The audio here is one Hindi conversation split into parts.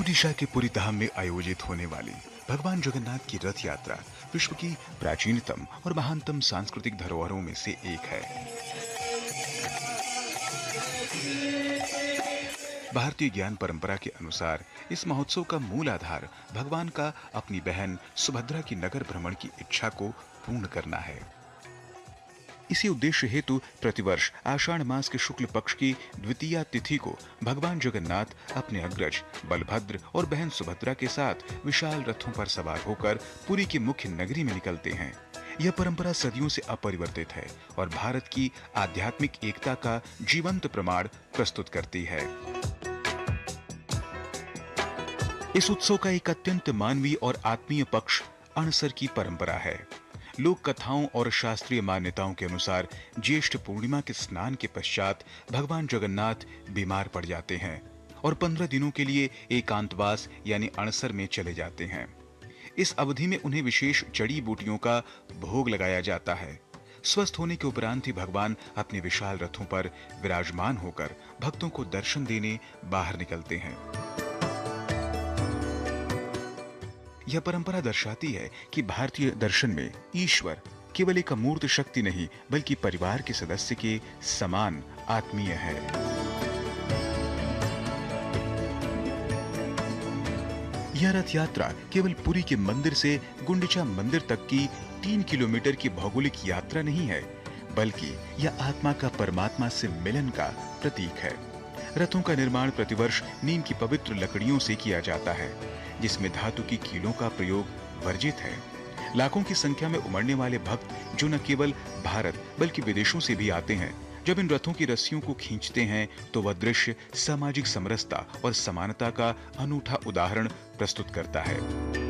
ओडिशा के पुरी धाम में आयोजित होने वाली भगवान जगन्नाथ की रथ यात्रा विश्व की प्राचीनतम और महानतम सांस्कृतिक धरोहरों में से एक है। भारतीय ज्ञान परंपरा के अनुसार इस महोत्सव का मूल आधार भगवान का अपनी बहन सुभद्रा की नगर भ्रमण की इच्छा को पूर्ण करना है। इसी उद्देश्य हेतु प्रतिवर्ष आषाढ़ मास के शुक्ल पक्ष की द्वितीया तिथि को भगवान जगन्नाथ अपने अग्रज बलभद्र और बहन सुभद्रा के साथ विशाल रथों पर सवार होकर पुरी की मुख्य नगरी में निकलते हैं। यह परंपरा सदियों से अपरिवर्तित है और भारत की आध्यात्मिक एकता का जीवंत प्रमाण प्रस्तुत करती है। इस उत्सव का एक अत्यंत मानवीय और आत्मीय पक्ष अणसर की परंपरा है। लोक कथाओं और शास्त्रीय मान्यताओं के अनुसार ज्येष्ठ पूर्णिमा के स्नान के पश्चात भगवान जगन्नाथ बीमार पड़ जाते हैं और 15 दिनों के लिए एकांतवास यानी अणसर में चले जाते हैं। इस अवधि में उन्हें विशेष जड़ी बूटियों का भोग लगाया जाता है। स्वस्थ होने के उपरांत ही भगवान अपने विशाल रथों पर विराजमान होकर भक्तों को दर्शन देने बाहर निकलते हैं। यह परंपरा दर्शाती है कि भारतीय दर्शन में ईश्वर केवल एक अमूर्त शक्ति नहीं बल्कि परिवार के सदस्य के समान आत्मीय है। यह रथ यात्रा केवल पुरी के मंदिर से गुंडिचा मंदिर तक की 3 किलोमीटर की भौगोलिक यात्रा नहीं है, बल्कि यह आत्मा का परमात्मा से मिलन का प्रतीक है। रथों का निर्माण प्रतिवर्ष नीम की पवित्र लकड़ियों से किया जाता है, जिसमें धातु की कीलों का प्रयोग वर्जित है। लाखों की संख्या में उमड़ने वाले भक्त जो न केवल भारत बल्कि विदेशों से भी आते हैं, जब इन रथों की रस्सियों को खींचते हैं तो वह दृश्य सामाजिक समरसता और समानता का अनूठा उदाहरण प्रस्तुत करता है।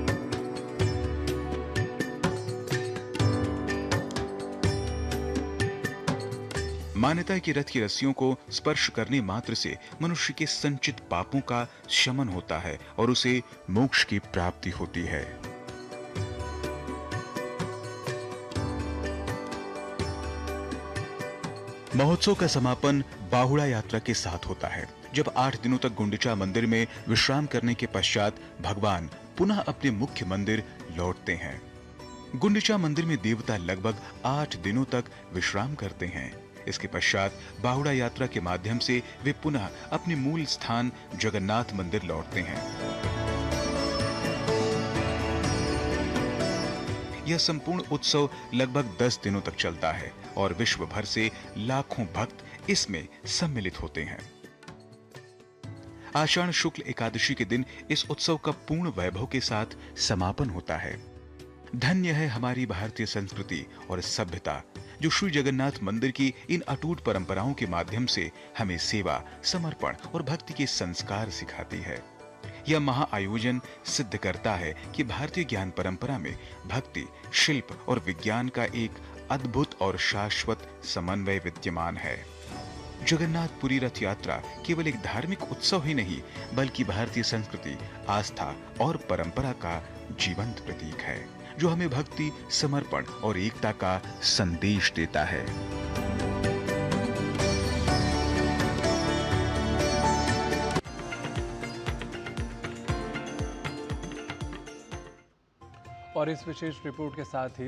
मान्यता है कि रथ की रस्सियों को स्पर्श करने मात्र से मनुष्य के संचित पापों का शमन होता है और उसे मोक्ष की प्राप्ति होती है। महोत्सव का समापन बाहुड़ा यात्रा के साथ होता है, जब 8 दिनों तक गुंडिचा मंदिर में विश्राम करने के पश्चात भगवान पुनः अपने मुख्य मंदिर लौटते हैं। गुंडिचा मंदिर में देवता लगभग 8 दिनों तक विश्राम करते हैं। इसके पश्चात बाहुड़ा यात्रा के माध्यम से वे पुनः अपने मूल स्थान जगन्नाथ मंदिर लौटते हैं। यह संपूर्ण उत्सव लगभग 10 दिनों तक चलता है और विश्व भर से लाखों भक्त इसमें सम्मिलित होते हैं। आषाढ़ शुक्ल एकादशी के दिन इस उत्सव का पूर्ण वैभव के साथ समापन होता है। धन्य है हमारी भारतीय संस्कृति और सभ्यता, जो श्री जगन्नाथ मंदिर की इन अटूट परंपराओं के माध्यम से हमें सेवा, समर्पण और भक्ति के संस्कार सिखाती है। यह महाआयोजन सिद्ध करता है कि भारतीय ज्ञान परंपरा में भक्ति, शिल्प और विज्ञान का एक अद्भुत और शाश्वत समन्वय विद्यमान है। जगन्नाथपुरी रथ यात्रा केवल एक धार्मिक उत्सव ही नहीं, बल्कि भारतीय संस्कृति, आस्था और परंपरा का जीवंत प्रतीक है, जो हमें भक्ति, समर्पण और एकता का संदेश देता है। और इस विशेष रिपोर्ट के साथ ही